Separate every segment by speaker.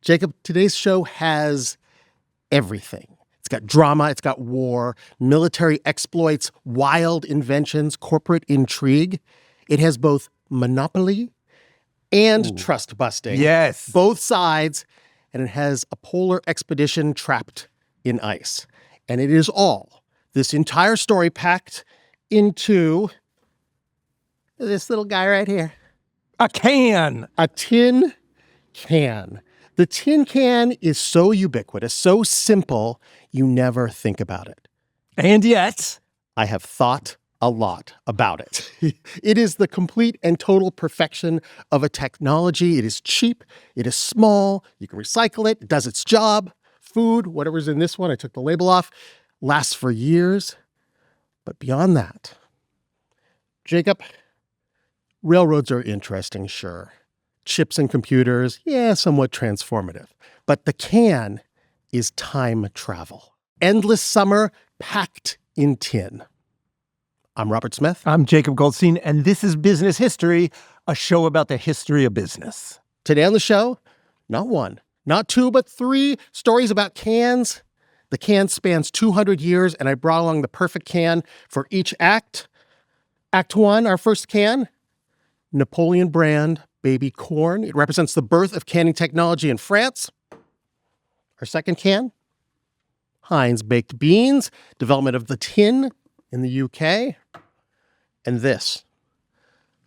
Speaker 1: Jacob, today's show has everything. It's got drama, it's got war, military exploits, wild inventions, corporate intrigue. It has both monopoly and trust busting.
Speaker 2: Yes.
Speaker 1: Both sides. And it has a polar expedition trapped in ice. And it is all, this entire story, packed into this little guy right here.
Speaker 2: A can.
Speaker 1: A tin can. The tin can is so ubiquitous, so simple, you never think about it.
Speaker 2: And yet,
Speaker 1: I have thought a lot about it. It is the complete and total perfection of a technology. It is cheap. It is small. You can recycle it. It does its job. Food, whatever's in this one, I took the label off, lasts for years. But beyond that, Jacob, railroads are interesting, sure. Chips and computers, yeah, somewhat transformative. But the can is time travel. Endless summer packed in tin. I'm Robert Smith.
Speaker 2: I'm Jacob Goldstein, and this is Business History, a show about the history of business.
Speaker 1: Today on the show, not one, not two, but three stories about cans. The can spans 200 years, and I brought along the perfect can for each act. Act one, our first can, Napoleon brand baby corn. It represents the birth of canning technology in France. Our second can, Heinz baked beans, development of the tin in the UK. And this,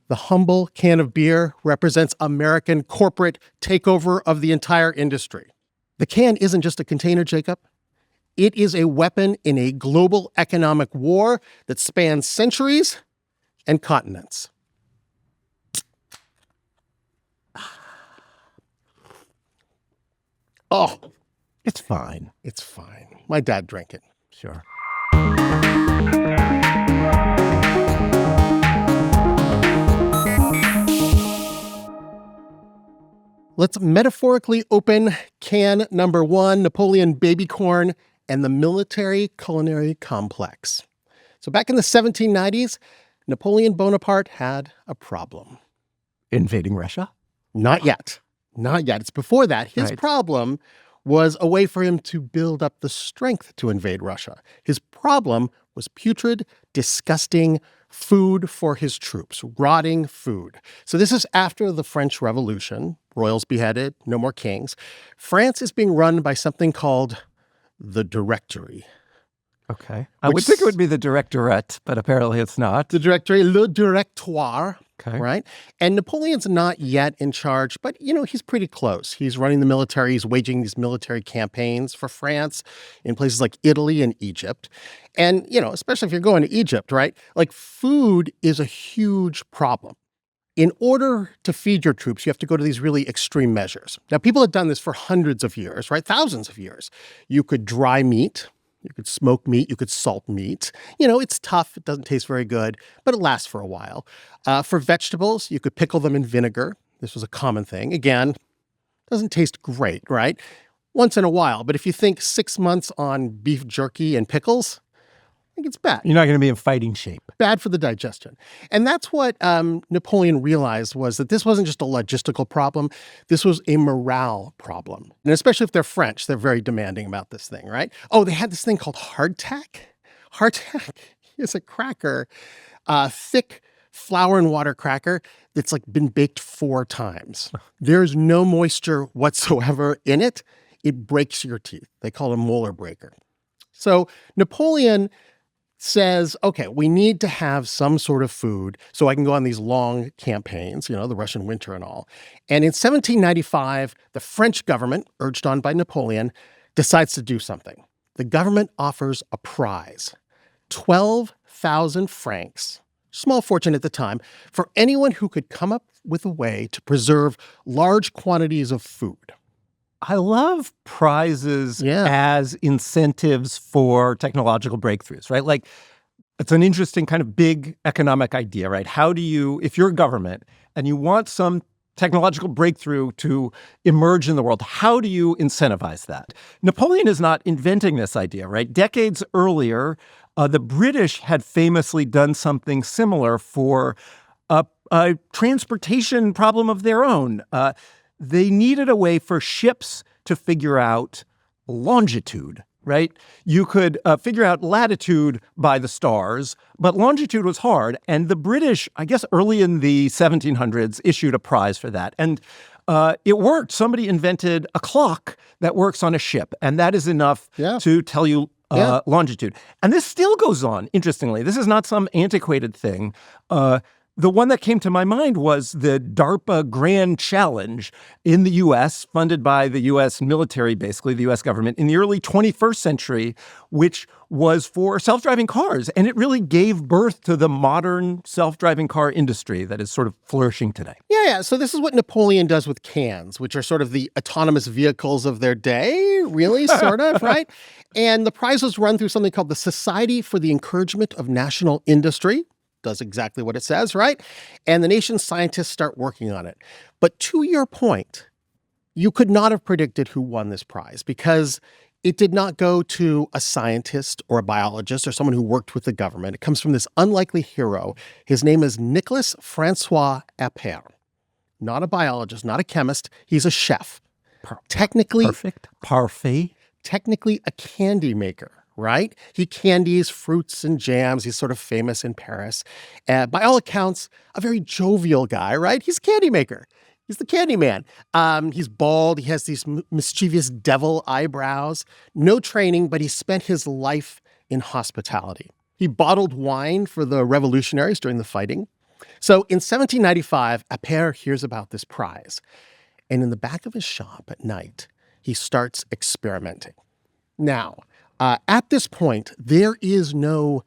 Speaker 1: the humble can of beer, represents American corporate takeover of the entire industry. The can isn't just a container, Jacob. It is a weapon in a global economic war that spans centuries and continents. Oh,
Speaker 2: It's fine.
Speaker 1: it's fine. My dad drank it.
Speaker 2: Sure.
Speaker 1: Let's metaphorically open can number one, Napoleon baby corn and the military culinary complex. So back in the 1790s, Napoleon Bonaparte had a problem.
Speaker 2: Invading Russia?
Speaker 1: Not yet. Not yet. It's before that. His
Speaker 2: Right.
Speaker 1: problem was a way for him to build up the strength to invade Russia. His problem was putrid, disgusting food for his troops, rotting food. So this is after the French Revolution, royals beheaded, no more kings. France is being run by something called the Directory.
Speaker 2: Okay. I would think it would be the directorate, but apparently it's not.
Speaker 1: The Directory, le Directoire.
Speaker 2: Okay.
Speaker 1: Right? And Napoleon's not yet in charge, but, he's pretty close. He's running the military. He's waging these military campaigns for France in places like Italy and Egypt. And, especially if you're going to Egypt, right? Like, food is a huge problem. In order to feed your troops, you have to go to these really extreme measures. Now, people have done this for hundreds of years, right? Thousands of years. You could dry meat. You could smoke meat. You could salt meat. It's tough. It doesn't taste very good, but it lasts for a while. For vegetables, you could pickle them in vinegar. This was a common thing. Again, doesn't taste great, right? Once in a while. But if you think 6 months on beef jerky and pickles, I think it's bad.
Speaker 2: You're not going to be in fighting shape.
Speaker 1: Bad for the digestion. And that's what Napoleon realized, was that this wasn't just a logistical problem. This was a morale problem. And especially if they're French, they're very demanding about this thing, right? Oh, they had this thing called hardtack. Hardtack is a cracker, thick flour and water cracker that's been baked 4 times. There's no moisture whatsoever in it. It breaks your teeth. They call it a molar breaker. So Napoleon says, okay, we need to have some sort of food so I can go on these long campaigns, the Russian winter and all. And in 1795, the French government, urged on by Napoleon, decides to do something. The government offers a prize, 12,000 francs, small fortune at the time, for anyone who could come up with a way to preserve large quantities of food.
Speaker 2: I love prizes as incentives for technological breakthroughs, right? Like, it's an interesting kind of big economic idea, right? How do you, if you're a government and you want some technological breakthrough to emerge in the world, how do you incentivize that? Napoleon is not inventing this idea, right? Decades earlier, the British had famously done something similar for a transportation problem of their own. they needed a way for ships to figure out longitude, right? You could figure out latitude by the stars, but longitude was hard. And the British, I guess early in the 1700s, issued a prize for that. And it worked. Somebody invented a clock that works on a ship, and that is enough to tell you longitude. And this still goes on, interestingly. This is not some antiquated thing. The one that came to my mind was the DARPA Grand Challenge in the U.S., funded by the U.S. military, basically, the U.S. government, in the early 21st century, which was for self-driving cars. And it really gave birth to the modern self-driving car industry that is sort of flourishing today.
Speaker 1: Yeah. So this is what Napoleon does with cans, which are sort of the autonomous vehicles of their day, really, sort of, right? And the prize was run through something called the Society for the Encouragement of National Industry. Does exactly what it says, right? And the nation's scientists start working on it. But to your point, you could not have predicted who won this prize because it did not go to a scientist or a biologist or someone who worked with the government. It comes from this unlikely hero. His name is Nicholas Francois Appert. Not a biologist, not a chemist. He's a chef.
Speaker 2: Parfait.
Speaker 1: Technically a candy maker. Right? He candies fruits and jams. He's sort of famous in Paris. By all accounts, a very jovial guy, right? He's a candy maker. He's the candy man. He's bald. He has these mischievous devil eyebrows. No training, but he spent his life in hospitality. He bottled wine for the revolutionaries during the fighting. So in 1795, Appert hears about this prize. And in the back of his shop at night, he starts experimenting. Now, at this point, there is no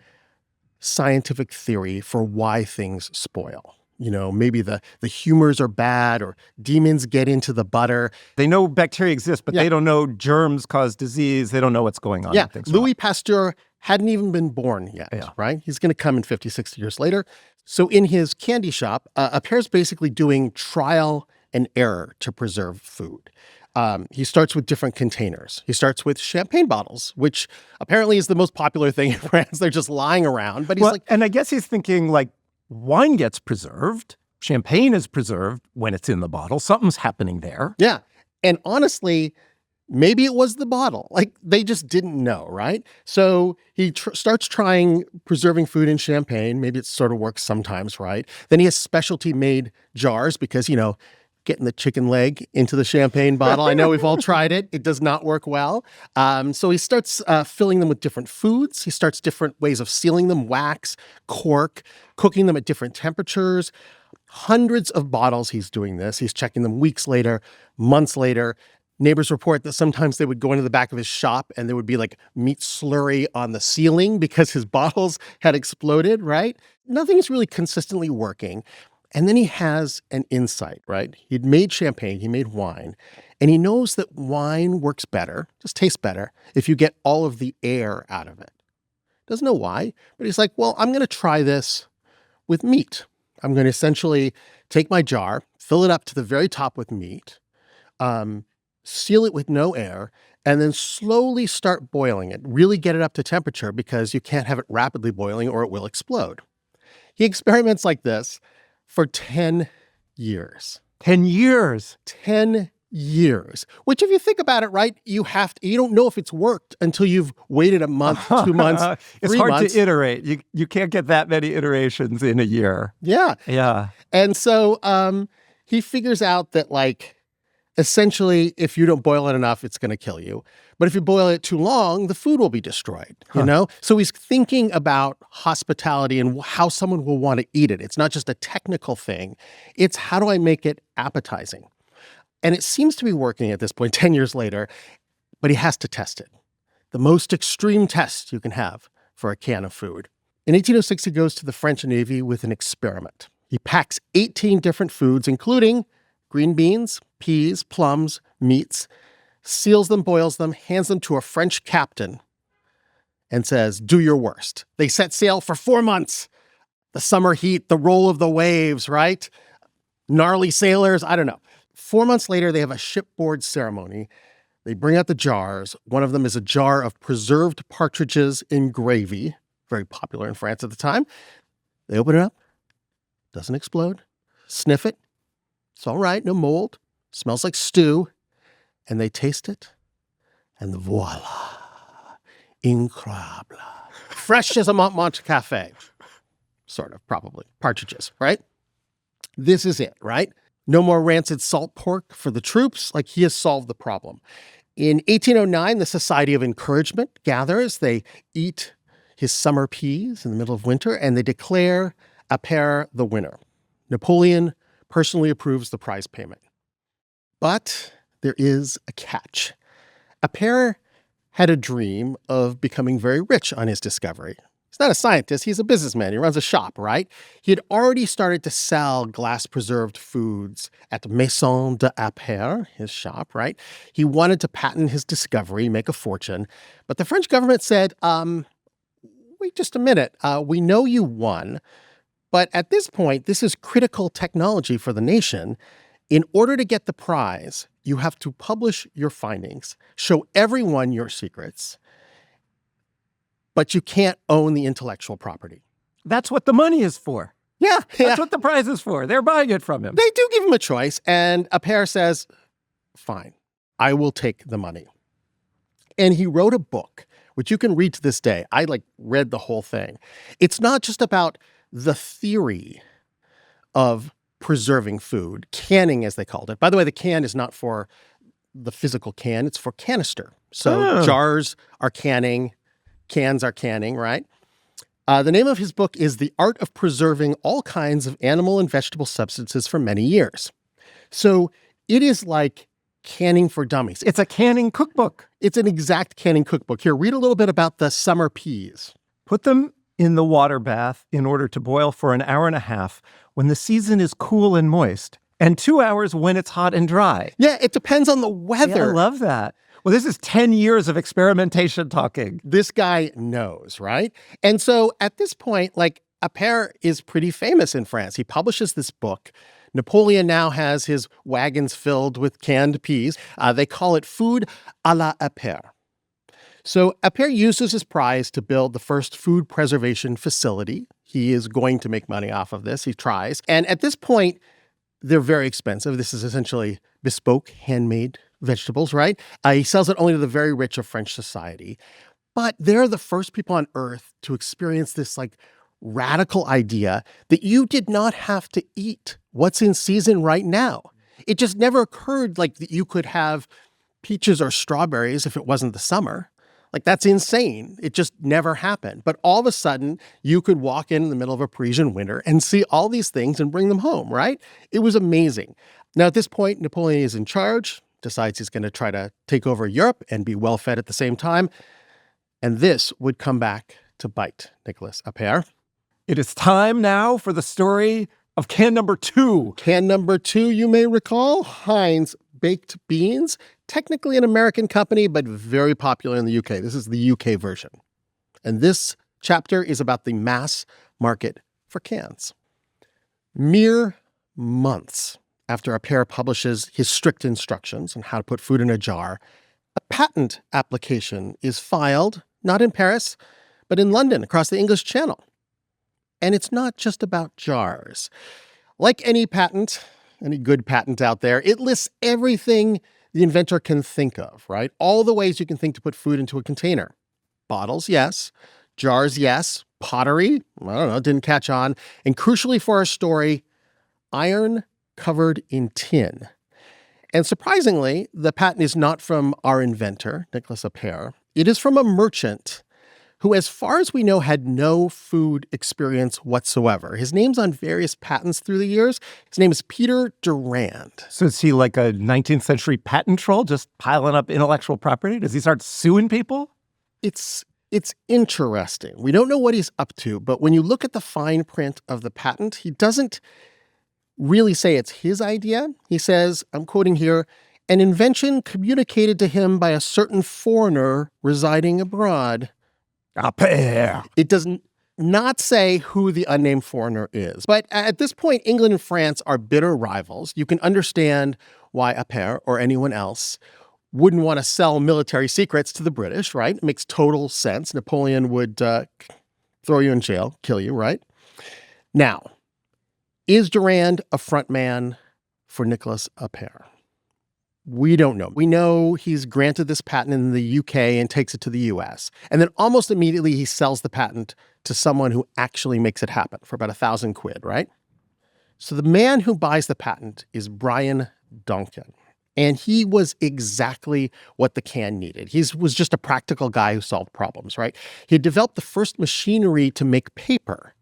Speaker 1: scientific theory for why things spoil. You know, maybe the humors are bad or demons get into the butter.
Speaker 2: They know bacteria exist, but they don't know germs cause disease. They don't know what's going on.
Speaker 1: Yeah, Louis Pasteur hadn't even been born yet, right? He's going to come in 50, 60 years later. So in his candy shop, Appert's basically doing trial and error to preserve food. He starts with different containers. He starts with champagne bottles, which apparently is the most popular thing in France. They're just lying around. But he's
Speaker 2: and I guess he's thinking like wine gets preserved. Champagne is preserved when it's in the bottle. Something's happening there.
Speaker 1: Yeah. And honestly, maybe it was the bottle. Like they just didn't know, right? So he starts trying preserving food in champagne. Maybe it sort of works sometimes, right? Then he has specialty made jars because, you know, getting the chicken leg into the champagne bottle. I know we've all tried it. It does not work well. So he starts filling them with different foods. He starts different ways of sealing them, wax, cork, cooking them at different temperatures. Hundreds of bottles he's doing this. He's checking them weeks later, months later. Neighbors report that sometimes they would go into the back of his shop and there would be like meat slurry on the ceiling because his bottles had exploded, right? Nothing is really consistently working. And then he has an insight, right? He'd made champagne, he made wine, and he knows that wine works better, just tastes better, if you get all of the air out of it. Doesn't know why, but he's like, well, I'm going to try this with meat. I'm going to essentially take my jar, fill it up to the very top with meat, seal it with no air, and then slowly start boiling it. Really get it up to temperature because you can't have it rapidly boiling or it will explode. He experiments like this for 10 years.
Speaker 2: 10 years?
Speaker 1: 10 years. Which if you think about it, right, you don't know if it's worked until you've waited a month, 2 months, 3 months.
Speaker 2: It's hard to iterate. You can't get that many iterations in a year.
Speaker 1: Yeah.
Speaker 2: Yeah.
Speaker 1: And so he figures out that like, essentially, if you don't boil it enough, it's going to kill you. But if you boil it too long, the food will be destroyed, you know? So he's thinking about hospitality and how someone will want to eat it. It's not just a technical thing. It's how do I make it appetizing? And it seems to be working at this point, 10 years later, but he has to test it. The most extreme test you can have for a can of food. In 1806, he goes to the French Navy with an experiment. He packs 18 different foods, including green beans, peas, plums, meats, seals them, boils them, hands them to a French captain, and says, do your worst. They set sail for 4 months. The summer heat, the roll of the waves, right? Gnarly sailors, I don't know. 4 months later, they have a shipboard ceremony. They bring out the jars. One of them is a jar of preserved partridges in gravy, very popular in France at the time. They open it up, doesn't explode, sniff it. It's all right, no mold. smells like stew, and they taste it, and voila, incroyable. Fresh as a Montmartre cafe. Sort of, probably. Partridges, right? This is it, right? No more rancid salt pork for the troops. Like, he has solved the problem. In 1809, the Society of Encouragement gathers. They eat his summer peas in the middle of winter, and they declare Appert the winner. Napoleon personally approves the prize payment. But there is a catch. Appert had a dream of becoming very rich on his discovery. He's not a scientist. He's a businessman. He runs a shop, right? He had already started to sell glass-preserved foods at Maison de Appert, his shop, right? He wanted to patent his discovery, make a fortune. But the French government said, wait just a minute. We know you won. But at this point, this is critical technology for the nation. In order to get the prize, you have to publish your findings, show everyone your secrets, but you can't own the intellectual property.
Speaker 2: That's what the money is for.
Speaker 1: Yeah.
Speaker 2: That's what the prize is for. They're buying it from him.
Speaker 1: They do give him a choice, and Appert says, fine, I will take the money. And he wrote a book, which you can read to this day. I read the whole thing. It's not just about the theory of preserving food, canning as they called it. By the way, the can is not for the physical can, it's for canister. So jars are canning, cans are canning, right? The name of his book is The Art of Preserving All Kinds of Animal and Vegetable Substances for Many Years. So it is like canning for dummies.
Speaker 2: It's a canning cookbook.
Speaker 1: It's an exact canning cookbook. Here, read a little bit about the summer peas.
Speaker 2: Put them in the water bath in order to boil for an hour and a half when the season is cool and moist, and 2 hours when it's hot and dry.
Speaker 1: Yeah, it depends on the weather.
Speaker 2: Yeah, I love that. Well, this is 10 years of experimentation talking.
Speaker 1: This guy knows, right? And so at this point, Appert is pretty famous in France. He publishes this book. Napoleon now has his wagons filled with canned peas. They call it food à la Appert. So Appert uses his prize to build the first food preservation facility. He is going to make money off of this. He tries. And at this point, they're very expensive. This is essentially bespoke, handmade vegetables, right? He sells it only to the very rich of French society. But they're the first people on earth to experience this radical idea that you did not have to eat what's in season right now. It just never occurred that you could have peaches or strawberries if it wasn't the summer. That's insane. It just never happened. But all of a sudden, you could walk in the middle of a Parisian winter and see all these things and bring them home, right? It was amazing. Now, at this point, Napoleon is in charge, decides he's going to try to take over Europe and be well-fed at the same time. And this would come back to bite Nicolas Appert.
Speaker 2: It is time now for the story of can number 2.
Speaker 1: Can number 2, you may recall, Heinz Baked Beans. Technically an American company, but very popular in the UK. This is the UK version. And this chapter is about the mass market for cans. Mere months after Appert publishes his strict instructions on how to put food in a jar, a patent application is filed, not in Paris, but in London, across the English Channel. And it's not just about jars. Like any patent, any good patent out there, it lists everything the inventor can think of, right? All the ways you can think to put food into a container. Bottles, yes. Jars, yes. Pottery, I don't know, didn't catch on. And crucially for our story, iron covered in tin. And surprisingly, the patent is not from our inventor, Nicolas Appert. It is from a merchant who, as far as we know, had no food experience whatsoever. His name's on various patents through the years. His name is Peter Durand.
Speaker 2: So is he like a 19th century patent troll just piling up intellectual property? Does he start suing people?
Speaker 1: It's interesting. We don't know what he's up to, but when you look at the fine print of the patent, he doesn't really say it's his idea. He says, I'm quoting here, an invention communicated to him by a certain foreigner residing abroad.
Speaker 2: Appert.
Speaker 1: It does not say who the unnamed foreigner is. But at this point, England and France are bitter rivals. You can understand why Appert or anyone else wouldn't want to sell military secrets to the British, right? It makes total sense. Napoleon would throw you in jail, kill you, right? Now, is Durand a front man for Nicolas Appert? We don't know. We know he's granted this patent in the UK and takes it to the US. And then almost immediately he sells the patent to someone who actually makes it happen for about £1,000, right? So the man who buys the patent is Brian Duncan. And he was exactly what the can needed. He was just a practical guy who solved problems, right? He had developed the first machinery to make paper.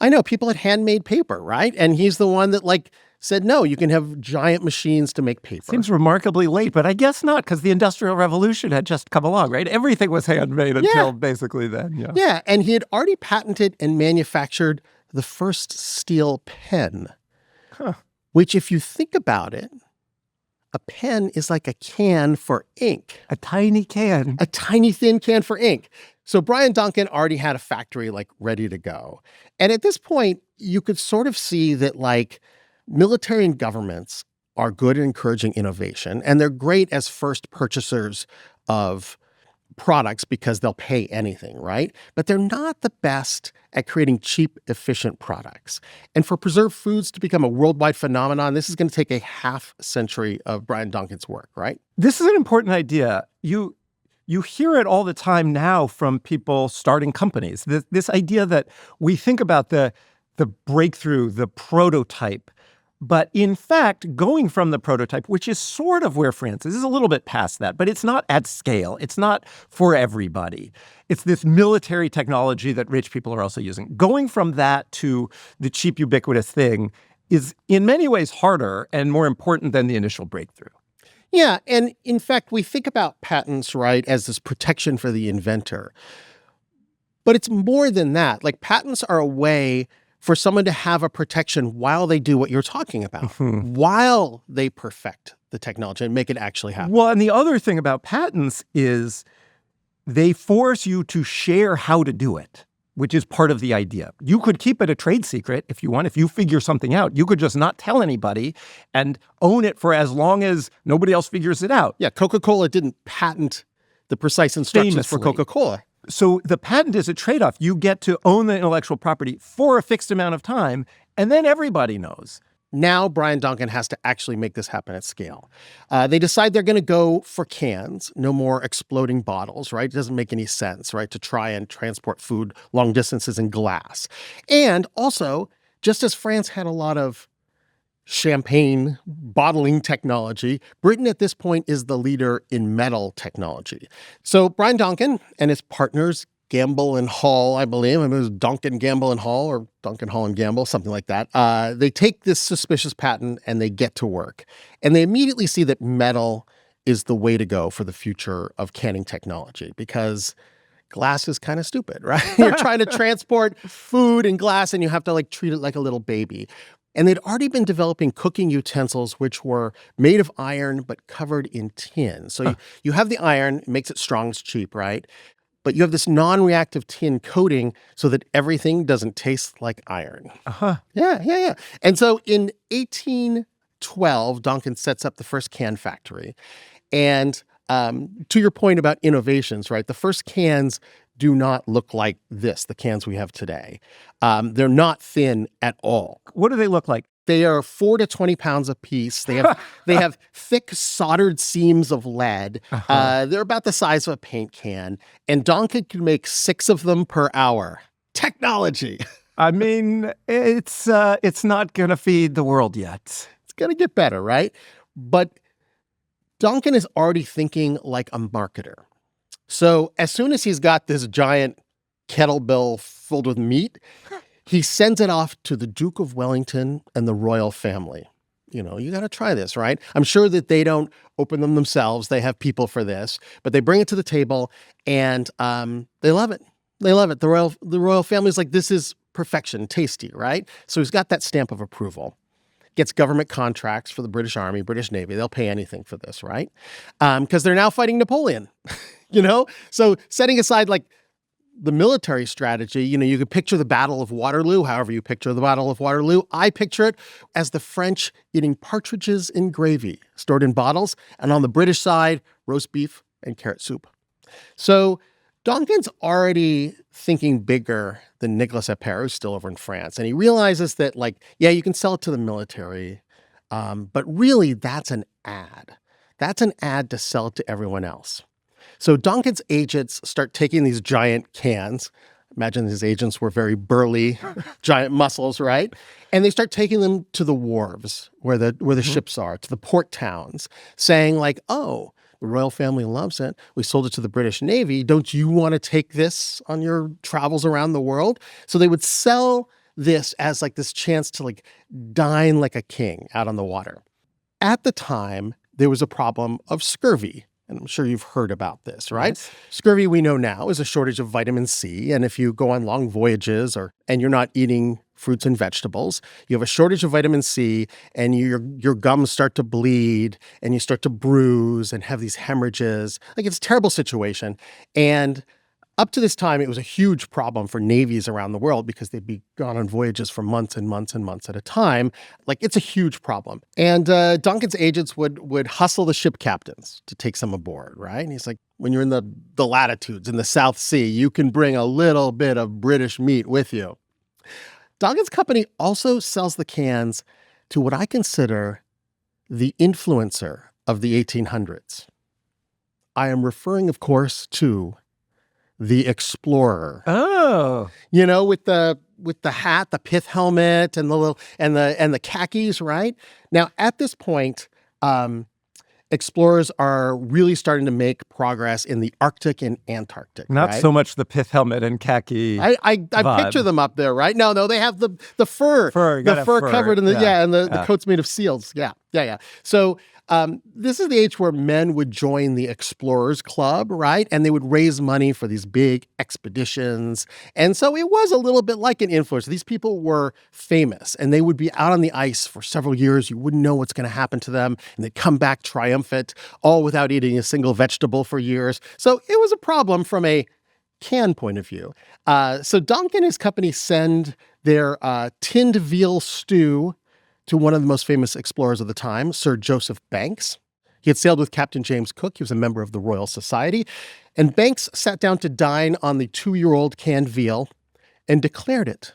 Speaker 1: I know, people had handmade paper, right? And he's the one that said, no, you can have giant machines to make paper.
Speaker 2: Seems remarkably late, but I guess not, because the Industrial Revolution had just come along, right? Everything was handmade until basically then.
Speaker 1: Yeah, and he had already patented and manufactured the first steel pen, which, if you think about it, a pen is like a can for ink.
Speaker 2: A tiny can.
Speaker 1: A tiny thin can for ink. So Brian Duncan already had a factory ready to go. And at this point, you could sort of see that military and governments are good at encouraging innovation, and they're great as first purchasers of products because they'll pay anything, right? But they're not the best at creating cheap, efficient products. And for preserved foods to become a worldwide phenomenon, this is going to take a half century of Brian Duncan's work, right?
Speaker 2: This is an important idea. You hear it all the time now from people starting companies. This idea that we think about the breakthrough, the prototype, but in fact, going from the prototype, which is sort of where France is a little bit past that, but it's not at scale. It's not for everybody. It's this military technology that rich people are also using. Going from that to the cheap, ubiquitous thing is in many ways harder and more important than the initial breakthrough.
Speaker 1: Yeah, and in fact, we think about patents, right, as this protection for the inventor. But it's more than that. Patents are a way for someone to have a protection while they do what you're talking about, while they perfect the technology and make it actually happen.
Speaker 2: Well, and the other thing about patents is they force you to share how to do it, which is part of the idea. You could keep it a trade secret if you want. If you figure something out, you could just not tell anybody and own it for as long as nobody else figures it out.
Speaker 1: Yeah, Coca-Cola didn't patent the precise instructions for Coca-Cola.
Speaker 2: So the patent is a trade-off. You get to own the intellectual property for a fixed amount of time, and then everybody knows.
Speaker 1: Now Brian Duncan has to actually make this happen at scale. They decide they're going to go for cans, no more exploding bottles, right? It doesn't make any sense, right, to try and transport food long distances in glass. And also, just as France had a lot of champagne bottling technology, Britain at this point is the leader in metal technology. So Brian Duncan and his partners, Gamble and Hall, I believe, it was Duncan, Gamble and Hall, or Duncan, Hall and Gamble, something like that. They take this suspicious patent and they get to work. And they immediately see that metal is the way to go for the future of canning technology, because glass is kind of stupid, right? You're trying to transport food in glass and you have to treat it like a little baby. And they'd already been developing cooking utensils which were made of iron but covered in tin. So you have the iron, it makes it strong, it's cheap, right? But you have this non-reactive tin coating so that everything doesn't taste like iron. Yeah. And so in 1812, Duncan sets up the first can factory. And to your point about innovations, right? The first cans do not look like the cans we have today. They're not thin at all.
Speaker 2: What do they look like?
Speaker 1: They are 4 to 20 pounds a piece. They have thick soldered seams of lead. They're about the size of a paint can. And Duncan can make 6 of them per hour. Technology.
Speaker 2: I mean, it's not going to feed the world yet.
Speaker 1: It's going to get better, right? But Duncan is already thinking like a marketer. So as soon as he's got this giant kettlebell filled with meat, he sends it off to the Duke of Wellington and the royal family. You got to try this, right? I'm sure that they don't open them themselves. They have people for this, but they bring it to the table and they love it. They love it. The royal family's like, this is perfection, tasty, right? So he's got that stamp of approval. Gets government contracts for the British Army, British Navy. They'll pay anything for this, right? Because they're now fighting Napoleon, So setting aside the military strategy, you could picture the Battle of Waterloo, however you picture the Battle of Waterloo. I picture it as the French eating partridges in gravy stored in bottles, and on the British side, roast beef and carrot soup. So Duncan's already thinking bigger than Nicolas Appert, who's still over in France. And he realizes that, you can sell it to the military, but really that's an ad. That's an ad to sell to everyone else. So Donkin's agents start taking these giant cans. Imagine these agents were very burly, giant muscles, right? And they start taking them to the wharves where the ships are, to the port towns, saying like, oh, the royal family loves it. We sold it to the British Navy. Don't you want to take this on your travels around the world? So they would sell this as like this chance to like dine like a king out on the water. At the time, there was a problem of scurvy. And I'm sure you've heard about this, right?
Speaker 2: Yes.
Speaker 1: Scurvy, we know now, is a shortage of vitamin C. And if you go on long voyages and you're not eating fruits and vegetables, you have a shortage of vitamin C and your gums start to bleed and you start to bruise and have these hemorrhages. Like, it's a terrible situation. And up to this time, it was a huge problem for navies around the world because they'd be gone on voyages for months and months and months at a time. Like, it's a huge problem. And Duncan's agents would hustle the ship captains to take some aboard, right? And he's like, when you're in the latitudes in the South Sea, you can bring a little bit of British meat with you. Duncan's company also sells the cans to what I consider the influencer of the 1800s. I am referring, of course, to the explorer.
Speaker 2: Oh,
Speaker 1: you know, with the hat, the pith helmet, and the little and the khakis, right? Now, at this point, explorers are really starting to make progress in the Arctic and Antarctic.
Speaker 2: Not
Speaker 1: right?
Speaker 2: so much the pith helmet and khaki.
Speaker 1: I picture them up there, right? No, they have the fur, the fur covered in the coats made of seals. Yeah. So this is the age where men would join the Explorers Club, right? And they would raise money for these big expeditions. And so it was a little bit like an influencer. These people were famous and they would be out on the ice for several years. You wouldn't know what's going to happen to them. And they'd come back triumphant, all without eating a single vegetable for years. So it was a problem from a can point of view. So Duncan and his company send their tinned veal stew to one of the most famous explorers of the time, Sir Joseph Banks. He had sailed with Captain James Cook. He was a member of the Royal Society. And Banks sat down to dine on the 2-year-old canned veal and declared it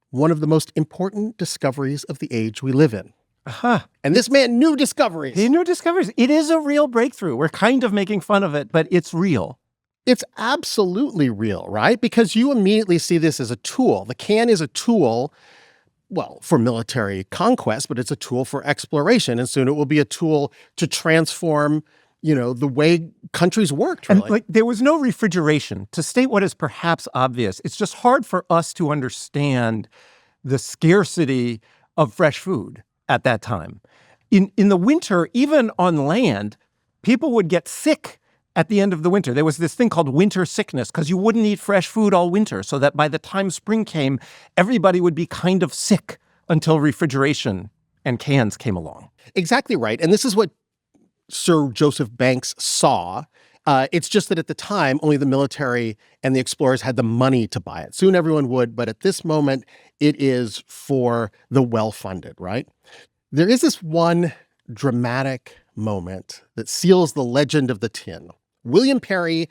Speaker 1: one of the most important discoveries of the age we live in. And this man knew discoveries.
Speaker 2: He knew discoveries. It is a real breakthrough. We're kind of making fun of it, but it's real.
Speaker 1: It's absolutely real, right? Because you immediately see this as a tool. The can is a tool, well, for military conquest, but it's a tool for exploration. And soon it will be a tool to transform, the way countries worked, really.
Speaker 2: And there was no refrigeration. To state what is perhaps obvious, it's just hard for us to understand the scarcity of fresh food at that time. In the winter, even on land, people would get sick at the end of the winter. There was this thing called winter sickness because you wouldn't eat fresh food all winter, so that by the time spring came, everybody would be kind of sick until refrigeration and cans came along.
Speaker 1: Exactly right. And this is what Sir Joseph Banks saw. It's just that at the time, only the military and the explorers had the money to buy it. Soon everyone would, but at this moment, it is for the well-funded, right? There is this one dramatic moment that seals the legend of the tin. William Perry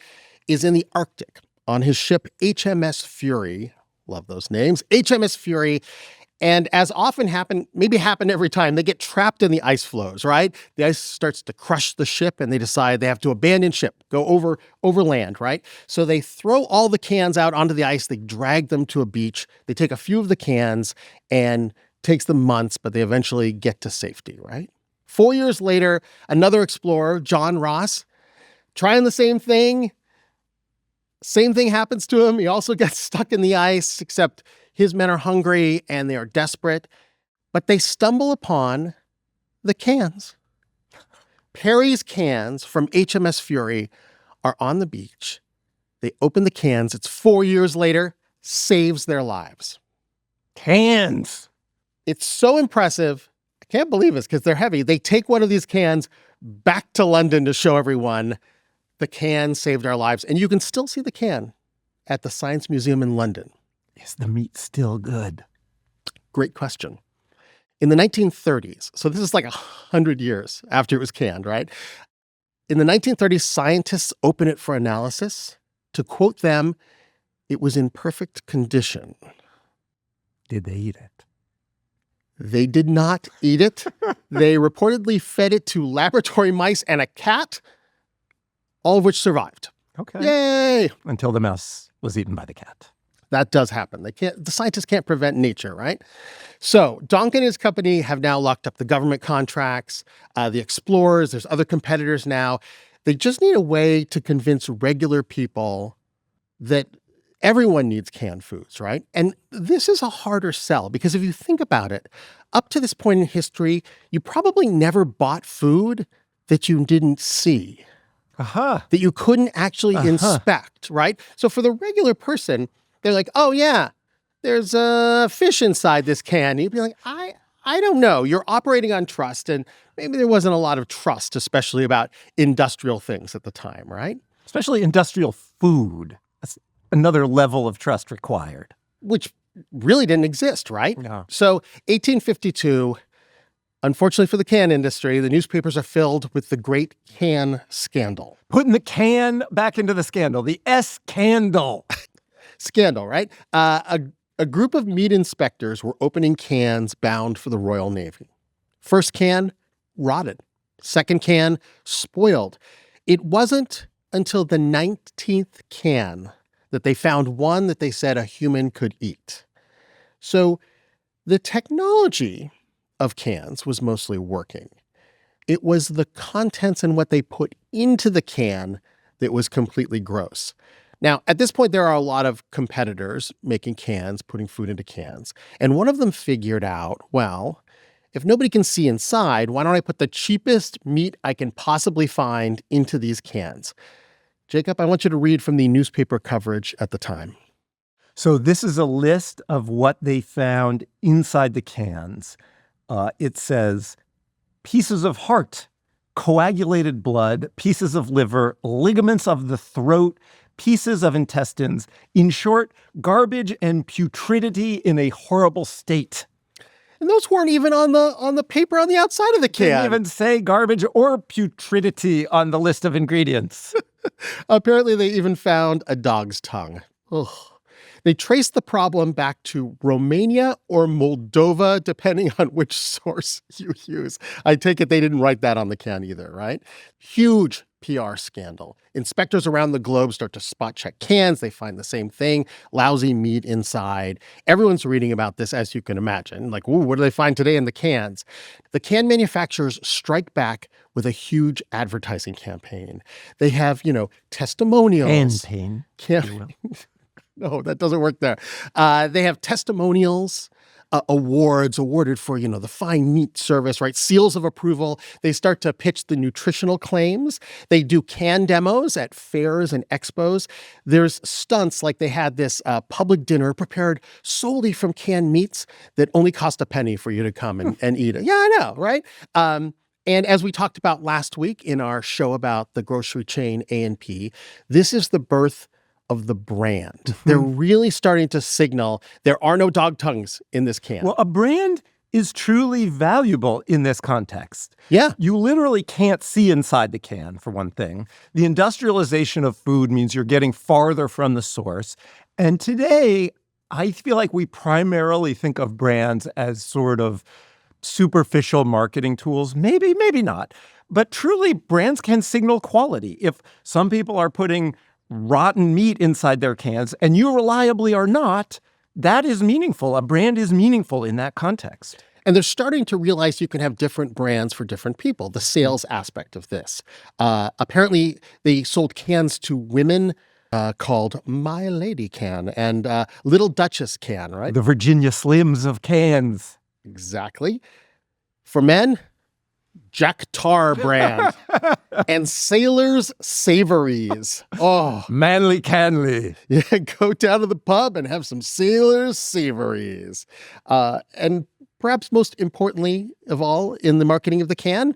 Speaker 1: is in the Arctic on his ship HMS Fury. Love those names. HMS Fury. And as often happen every time, they get trapped in the ice floes, right? The ice starts to crush the ship and they decide they have to abandon ship, go over land, right? So they throw all the cans out onto the ice. They drag them to a beach. They take a few of the cans and it takes them months, but they eventually get to safety, right? 4 years later, another explorer, John Ross, trying the same thing. Same thing happens to him. He also gets stuck in the ice, except his men are hungry and they are desperate. But they stumble upon the cans. Perry's cans from HMS Fury are on the beach. They open the cans. It's 4 years later, saves their lives.
Speaker 2: Cans.
Speaker 1: It's so impressive. I can't believe this because they're heavy. They take one of these cans back to London to show everyone the can saved our lives. And you can still see the can at the Science Museum in London.
Speaker 2: Is the meat still good?
Speaker 1: Great question. In the 1930s, so this is like 100 years after it was canned, right? In the 1930s, scientists opened it for analysis. To quote them, it was in perfect condition.
Speaker 2: Did they eat it?
Speaker 1: They did not eat it. They reportedly fed it to laboratory mice and a cat, all of which survived.
Speaker 2: Okay.
Speaker 1: Yay!
Speaker 2: Until the mouse was eaten by the cat.
Speaker 1: That does happen. The scientists can't prevent nature, right? So Donk and his company have now locked up the government contracts, the explorers. There's other competitors now. They just need a way to convince regular people that everyone needs canned foods, right? And this is a harder sell because if you think about it, up to this point in history, you probably never bought food that you didn't see, that you couldn't actually inspect, right? So for the regular person, they're like, oh, yeah, there's a fish inside this can. And you'd be like, I don't know. You're operating on trust. And maybe there wasn't a lot of trust, especially about industrial things at the time, right?
Speaker 2: Especially industrial food. That's another level of trust required.
Speaker 1: Which really didn't exist, right?
Speaker 2: No.
Speaker 1: So 1852, unfortunately for the can industry, the newspapers are filled with the Great Can Scandal.
Speaker 2: Putting the can back into the scandal. The S-candal.
Speaker 1: Scandal, right? A group of meat inspectors were opening cans bound for the Royal Navy. First can, rotted. Second can, spoiled. It wasn't until the 19th can that they found one that they said a human could eat. So the technology of cans was mostly working. It was the contents and what they put into the can that was completely gross. Now, at this point, there are a lot of competitors making cans, putting food into cans. And one of them figured out, well, if nobody can see inside, why don't I put the cheapest meat I can possibly find into these cans? Jacob, I want you to read from the newspaper coverage at the time.
Speaker 2: So this is a list of what they found inside the cans. It says pieces of heart, coagulated blood, pieces of liver, ligaments of the throat, pieces of intestines. In short, garbage and putridity in a horrible state.
Speaker 1: And those weren't even on the paper on the outside of the can.
Speaker 2: Didn't even say garbage or putridity on the list of ingredients.
Speaker 1: Apparently, they even found a dog's tongue. Ugh. They traced the problem back to Romania or Moldova, depending on which source you use. I take it they didn't write that on the can either, right? Huge PR scandal. Inspectors around the globe start to spot check cans. They find the same thing, lousy meat inside. Everyone's reading about this, as you can imagine. Like, ooh, what do they find today in the cans? The can manufacturers strike back with a huge advertising campaign. They have, testimonials. No, that doesn't work there. They have testimonials, awards awarded for, the fine meat service, right? Seals of approval. They start to pitch the nutritional claims. They do can demos at fairs and expos. There's stunts like they had this public dinner prepared solely from canned meats that only cost a penny for you to come and eat it. Yeah, I know, right? And as we talked about last week in our show about the grocery chain A&P, this is the birth of the brand. Mm-hmm. They're really starting to signal there are no dog tongues in this can.
Speaker 2: Well, a brand is truly valuable in this context.
Speaker 1: Yeah.
Speaker 2: You literally can't see inside the can, for one thing. The industrialization of food means you're getting farther from the source. And today, I feel like we primarily think of brands as sort of superficial marketing tools. Maybe, maybe not. But truly, brands can signal quality. If some people are putting rotten meat inside their cans, and you reliably are not, that is meaningful. A brand is meaningful in that context.
Speaker 1: And they're starting to realize you can have different brands for different people, the sales aspect of this. Apparently, they sold cans to women called My Lady Can and Little Duchess Can, right?
Speaker 2: The Virginia Slims of cans.
Speaker 1: Exactly. For men, Jack Tar brand and Sailor's Savories. Oh,
Speaker 2: manly canly.
Speaker 1: Yeah, go down to the pub and have some Sailor's Savories. And perhaps most importantly of all in the marketing of the can,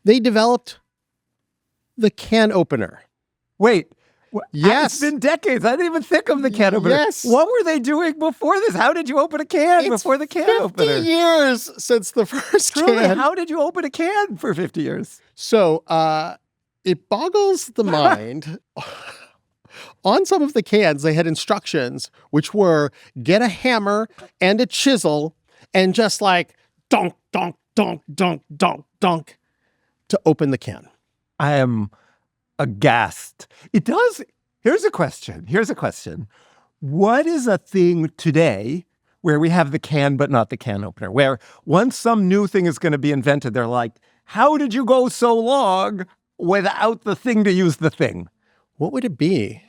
Speaker 1: they developed the can opener.
Speaker 2: Wait.
Speaker 1: Yes.
Speaker 2: It's been decades. I didn't even think of the can opener.
Speaker 1: Yes.
Speaker 2: What were they doing before this? How did you open a can before the can opener?
Speaker 1: 50 years since the first
Speaker 2: Truly,
Speaker 1: can.
Speaker 2: how did you open a can for 50 years?
Speaker 1: So it boggles the mind. On some of the cans, they had instructions, which were get a hammer and a chisel and just donk, donk, donk, donk, donk, donk to open the can.
Speaker 2: I am aghast. It does. Here's a question. What is a thing today where we have the can but not the can opener? Where once some new thing is going to be invented, they're like, how did you go so long without the thing to use the thing?
Speaker 1: What would it be?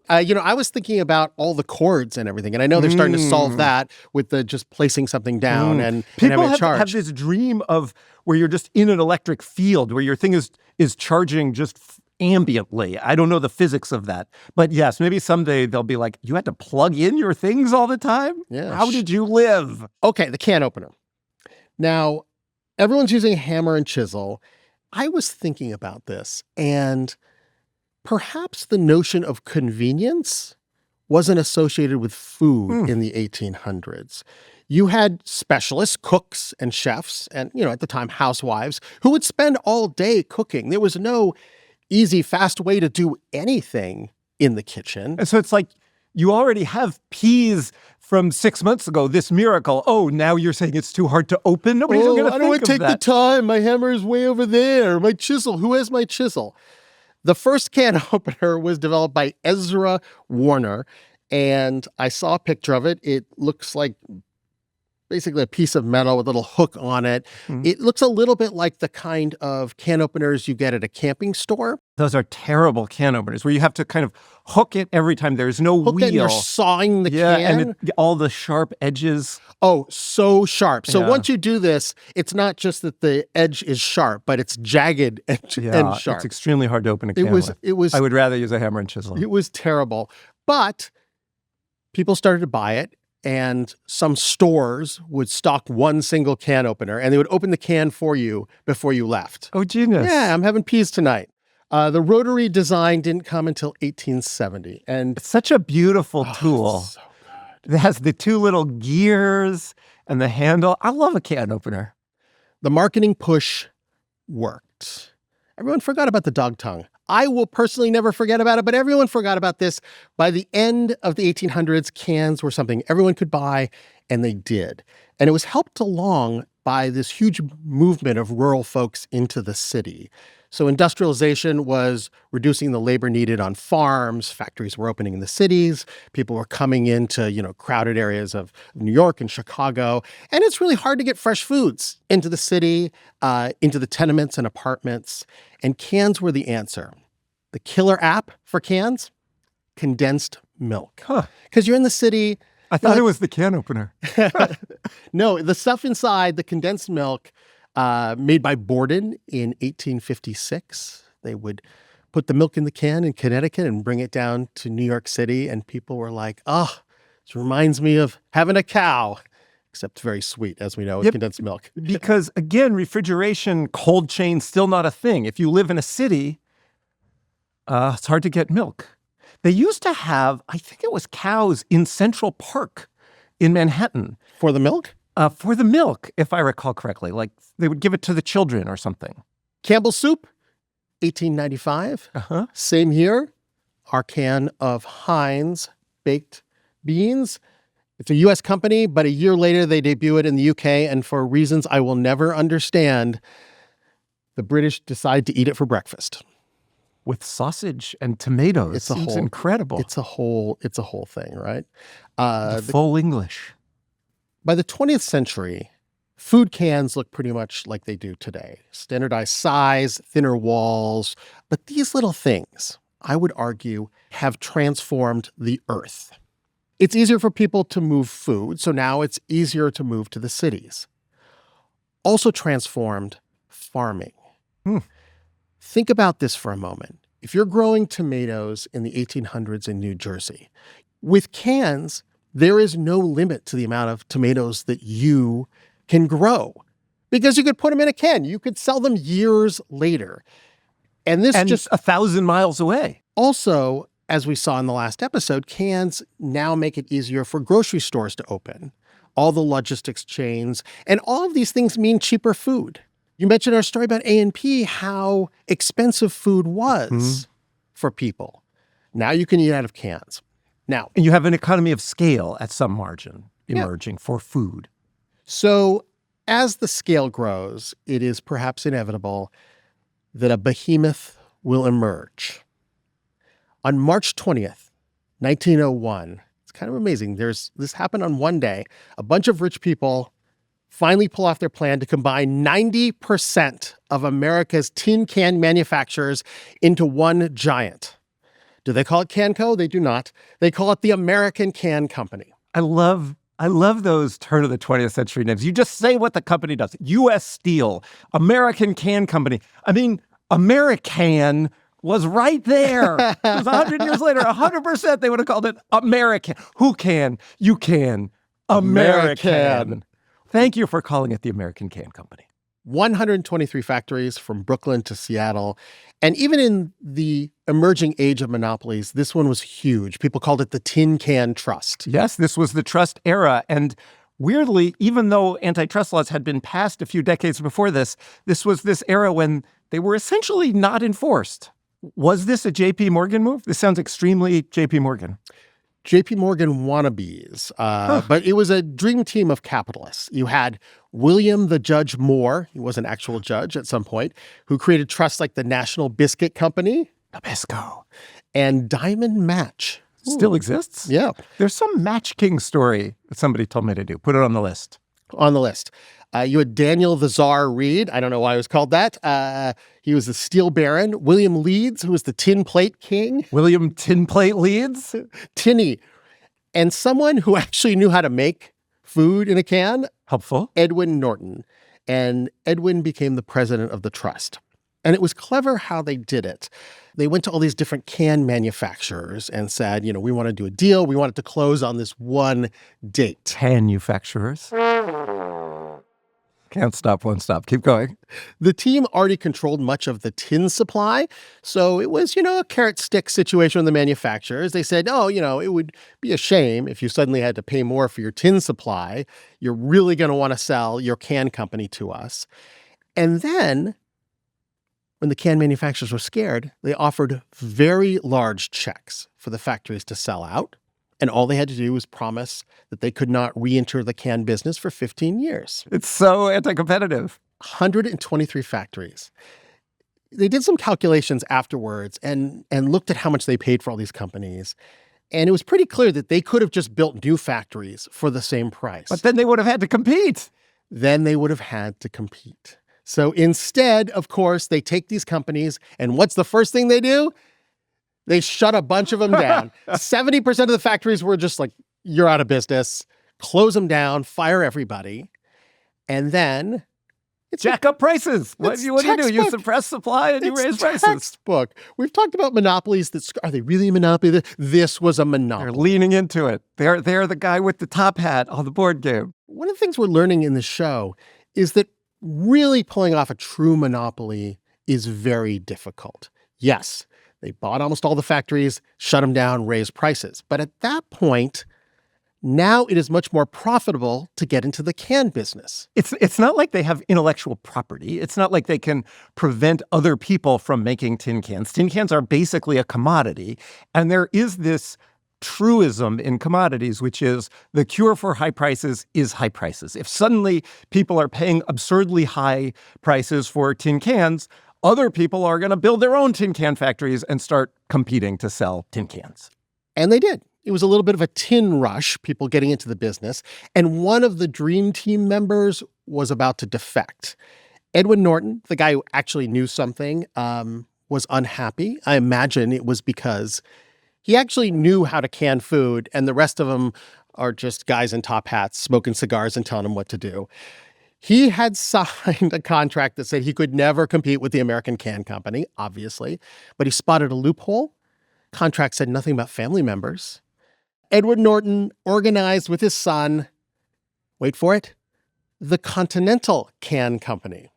Speaker 1: I was thinking about all the cords and everything, and I know they're starting to solve that with the just placing something down and
Speaker 2: People
Speaker 1: having it charge.
Speaker 2: have this dream of where you're just in an electric field, where your thing is charging just ambiently. I don't know the physics of that. But yes, maybe someday they'll be like, you had to plug in your things all the time?
Speaker 1: Yeah.
Speaker 2: How did you live?
Speaker 1: Okay, the can opener. Now, everyone's using a hammer and chisel. I was thinking about this, and perhaps the notion of convenience wasn't associated with food in the 1800s. You had specialists, cooks and chefs, and, at the time, housewives, who would spend all day cooking. There was no easy, fast way to do anything in the kitchen.
Speaker 2: And so it's like, you already have peas from 6 months ago, this miracle. Oh, now you're saying it's too hard to open? Nobody's going to think of that.
Speaker 1: I don't want to take the time. My hammer is way over there. My chisel. Who has my chisel? The first can opener was developed by Ezra Warner, and I saw a picture of it. It looks like basically a piece of metal with a little hook on it. It looks a little bit like the kind of can openers you get at a camping store.
Speaker 2: Those are terrible can openers where you have to kind of hook it every time. There's no wheel.
Speaker 1: And you're sawing the can.
Speaker 2: And all the sharp edges.
Speaker 1: Oh, so sharp. So once you do this, it's not just that the edge is sharp, but it's jagged and sharp.
Speaker 2: It's extremely hard to open a can with. I would rather use a hammer and chisel.
Speaker 1: It was terrible. But people started to buy it. And some stores would stock one single can opener, and they would open the can for you before you left.
Speaker 2: Oh, genius.
Speaker 1: Yeah, I'm having peas tonight. The rotary design didn't come until 1870. And
Speaker 2: it's such a beautiful tool.
Speaker 1: So good.
Speaker 2: It has the two little gears and the handle. I love a can opener.
Speaker 1: The marketing push worked. Everyone forgot about the dog tongue. I will personally never forget about it, but everyone forgot about this. By the end of the 1800s, cans were something everyone could buy, and they did. And it was helped along by this huge movement of rural folks into the city. So industrialization was reducing the labor needed on farms. Factories were opening in the cities. People were coming into, crowded areas of New York and Chicago. And it's really hard to get fresh foods into the city, into the tenements and apartments. And cans were the answer. The killer app for cans? Condensed milk. Because you're in the city.
Speaker 2: I thought it was the can opener.
Speaker 1: No, the stuff inside, the condensed milk, made by Borden in 1856. They would put the milk in the can in Connecticut and bring it down to New York City. And people were like, this reminds me of having a cow. Except very sweet, as we know, with condensed milk.
Speaker 2: Because, again, refrigeration, cold chain, still not a thing. If you live in a city, it's hard to get milk. They used to have, I think it was cows in Central Park in Manhattan.
Speaker 1: For the milk?
Speaker 2: For the milk, if I recall correctly. Like, they would give it to the children or something.
Speaker 1: Campbell's Soup, 1895. Same year, our can of Heinz baked beans. It's a U.S. company, but a year later they debut it in the U.K., and for reasons I will never understand, the British decide to eat it for breakfast.
Speaker 2: With sausage and tomatoes.
Speaker 1: It's
Speaker 2: incredible.
Speaker 1: It's a whole thing, right?
Speaker 2: Full English.
Speaker 1: By the 20th century, food cans look pretty much like they do today. Standardized size, thinner walls. But these little things, I would argue, have transformed the earth. It's easier for people to move food, so now it's easier to move to the cities. Also transformed farming. Think about this for a moment. If you're growing tomatoes in the 1800s in New Jersey, with cans, there is no limit to the amount of tomatoes that you can grow because you could put them in a can. You could sell them years later. And just
Speaker 2: 1,000 miles away.
Speaker 1: Also, as we saw in the last episode, cans now make it easier for grocery stores to open. All the logistics chains, and all of these things mean cheaper food. You mentioned our story about A&P, how expensive food was for people. Now you can eat out of cans. Now,
Speaker 2: and you have an economy of scale at some margin emerging for food.
Speaker 1: So As the scale grows, it is perhaps inevitable that a behemoth will emerge. On March 20th, 1901, it's kind of amazing. This happened on one day. A bunch of rich people finally pull off their plan to combine 90% of America's tin can manufacturers into one giant. Do they call it Canco? They do not. They call it the American Can Company.
Speaker 2: I love those turn of the 20th century names. You just say what the company does. U.S. Steel, American Can Company. I mean, American was right there. It was 100 years later, 100% they would have called it American. Who can? You can. American. Thank you for calling it the American Can Company.
Speaker 1: 123 factories from Brooklyn to Seattle. And even in the emerging age of monopolies, this one was huge. People called it the Tin Can Trust.
Speaker 2: Yes, this was the trust era. And weirdly, even though antitrust laws had been passed a few decades before this was this era when they were essentially not enforced. Was this a J.P. Morgan move? This sounds extremely J.P. Morgan.
Speaker 1: J.P. Morgan wannabes, but it was a dream team of capitalists. You had William the Judge Moore, he was an actual judge at some point, who created trusts like the National Biscuit Company,
Speaker 2: Nabisco,
Speaker 1: and Diamond Match.
Speaker 2: Still exists?
Speaker 1: Yeah.
Speaker 2: There's some Match King story that somebody told me to do. Put it on the list.
Speaker 1: On the list. You had Daniel the Czar Reed. I don't know why it was called that. He was the Steel Baron. William Leeds, who was the Tin Plate King.
Speaker 2: William Tin Plate Leeds?
Speaker 1: Tinny. And someone who actually knew how to make food in a can.
Speaker 2: Helpful.
Speaker 1: Edwin Norton. And Edwin became the president of the trust. And it was clever how they did it. They went to all these different can manufacturers and said, we want to do a deal. We want it to close on this one date.
Speaker 2: Manufacturers? Can't stop, won't stop. Keep going.
Speaker 1: The team already controlled much of the tin supply. So it was, a carrot stick situation with the manufacturers. They said, it would be a shame if you suddenly had to pay more for your tin supply. You're really going to want to sell your can company to us. And then when the can manufacturers were scared, they offered very large checks for the factories to sell out. And all they had to do was promise that they could not re-enter the can business for 15 years.
Speaker 2: It's so anti-competitive.
Speaker 1: 123 factories. They did some calculations afterwards and looked at how much they paid for all these companies. And it was pretty clear that they could have just built new factories for the same price.
Speaker 2: But then they would have had to compete.
Speaker 1: So instead, of course, they take these companies, and what's the first thing they do? They shut a bunch of them down. 70% of the factories were just like, you're out of business. Close them down, fire everybody. And then
Speaker 2: jack up prices. What do you do? You suppress supply and you raise prices.
Speaker 1: Textbook. We've talked about monopolies. Are they really a monopoly? This was a monopoly.
Speaker 2: They're leaning into it. They're the guy with the top hat on the board game.
Speaker 1: One of the things we're learning in the show is that really pulling off a true monopoly is very difficult. Yes, they bought almost all the factories, shut them down, raised prices. But at that point, now it is much more profitable to get into the can business.
Speaker 2: It's not like they have intellectual property. It's not like they can prevent other people from making tin cans. Tin cans are basically a commodity. And there is this truism in commodities, which is the cure for high prices is high prices. If suddenly people are paying absurdly high prices for tin cans, other people are going to build their own tin can factories and start competing to sell tin cans.
Speaker 1: And they did. It was a little bit of a tin rush, people getting into the business. And one of the dream team members was about to defect. Edwin Norton, the guy who actually knew something, was unhappy. I imagine it was because he actually knew how to can food, and the rest of them are just guys in top hats smoking cigars and telling him what to do. He had signed a contract that said he could never compete with the American Can Company, obviously, but he spotted a loophole. Contract said nothing about family members. Edward Norton organized with his son, wait for it, the Continental Can Company.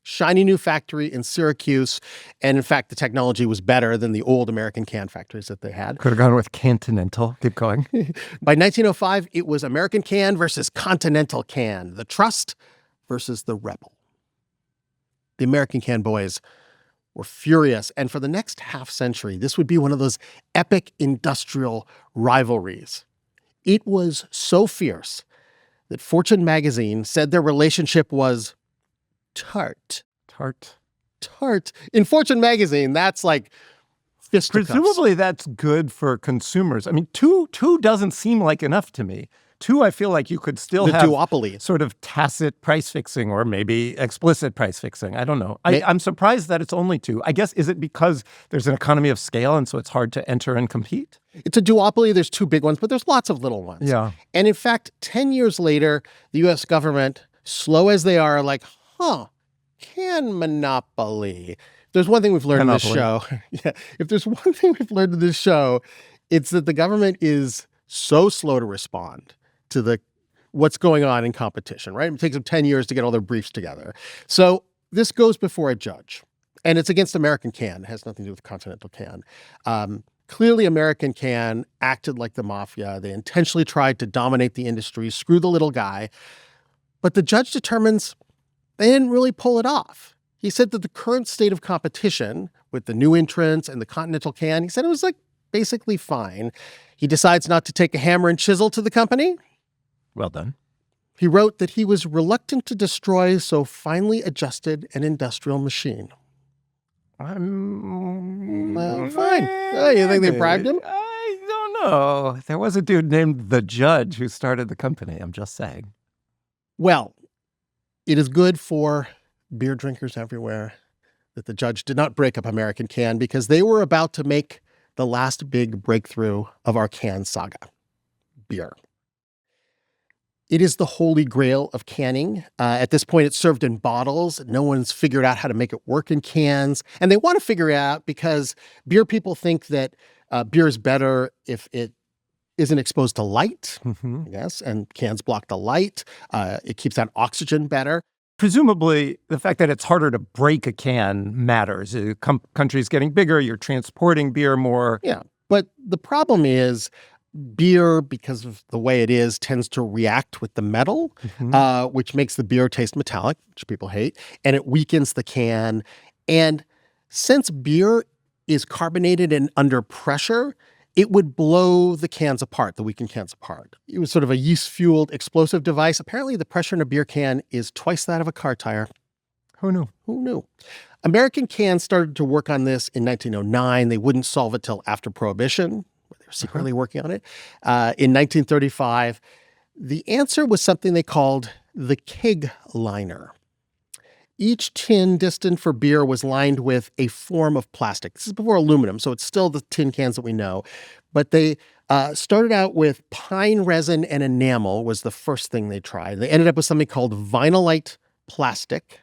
Speaker 1: Shiny new factory in Syracuse. And in fact, the technology was better than the old American can factories that they had.
Speaker 2: Could have gone with Continental. Keep going.
Speaker 1: By 1905, it was American Can versus Continental Can, the Trust versus the Rebel. The American Can boys were furious. And for the next half century, this would be one of those epic industrial rivalries. It was so fierce that Fortune magazine said their relationship was tart. Tart. In Fortune magazine, that's like fisticuffs.
Speaker 2: Presumably that's good for consumers. I mean, two doesn't seem like enough to me. Two, I feel like you could still
Speaker 1: the
Speaker 2: have
Speaker 1: duopoly.
Speaker 2: Sort of tacit price fixing or maybe explicit price fixing. I don't know. I'm surprised that it's only two. I guess, is it because there's an economy of scale and so it's hard to enter and compete?
Speaker 1: It's a duopoly. There's two big ones, but there's lots of little ones.
Speaker 2: Yeah.
Speaker 1: And in fact, 10 years later, the U.S. government, slow as they are like, can monopoly. If there's one thing we've learned in this show, if there's one thing we've learned in this show, it's that the government is so slow to respond to what's going on in competition, right? It takes them 10 years to get all their briefs together. So this goes before a judge, and it's against American Can. It has nothing to do with Continental Can. Clearly, American Can acted like the mafia. They intentionally tried to dominate the industry, screw the little guy. But the judge determines they didn't really pull it off. He said that the current state of competition with the new entrants and the Continental Can, he said it was like basically fine. He decides not to take a hammer and chisel to the company.
Speaker 2: Well done.
Speaker 1: He wrote that he was reluctant to destroy so finely adjusted an industrial machine.
Speaker 2: I'm
Speaker 1: fine. You think they bribed him?
Speaker 2: I don't know. There was a dude named the Judge who started the company. I'm just saying.
Speaker 1: Well, it is good for beer drinkers everywhere that the judge did not break up American Can because they were about to make the last big breakthrough of our can saga, beer. It is the holy grail of canning. At this point, it's served in bottles. No one's figured out how to make it work in cans. And they want to figure it out because beer people think that beer is better if it isn't exposed to light, I guess, and cans block the light. It keeps out oxygen better.
Speaker 2: Presumably, the fact that it's harder to break a can matters. Country's getting bigger, you're transporting beer more.
Speaker 1: Yeah, but the problem is beer, because of the way it is, tends to react with the metal, which makes the beer taste metallic, which people hate, and it weakens the can. And since beer is carbonated and under pressure, it would blow the cans apart, the weakened cans apart. It was sort of a yeast-fueled explosive device. Apparently, the pressure in a beer can is twice that of a car tire.
Speaker 2: Who knew?
Speaker 1: Who knew? American Can started to work on this in 1909. They wouldn't solve it till after Prohibition. They were secretly working on it. In 1935, the answer was something they called the keg liner. Each tin destined for beer was lined with a form of plastic. This is before aluminum, so it's still the tin cans that we know. But they started out with pine resin and enamel was the first thing they tried. They ended up with something called vinylite plastic.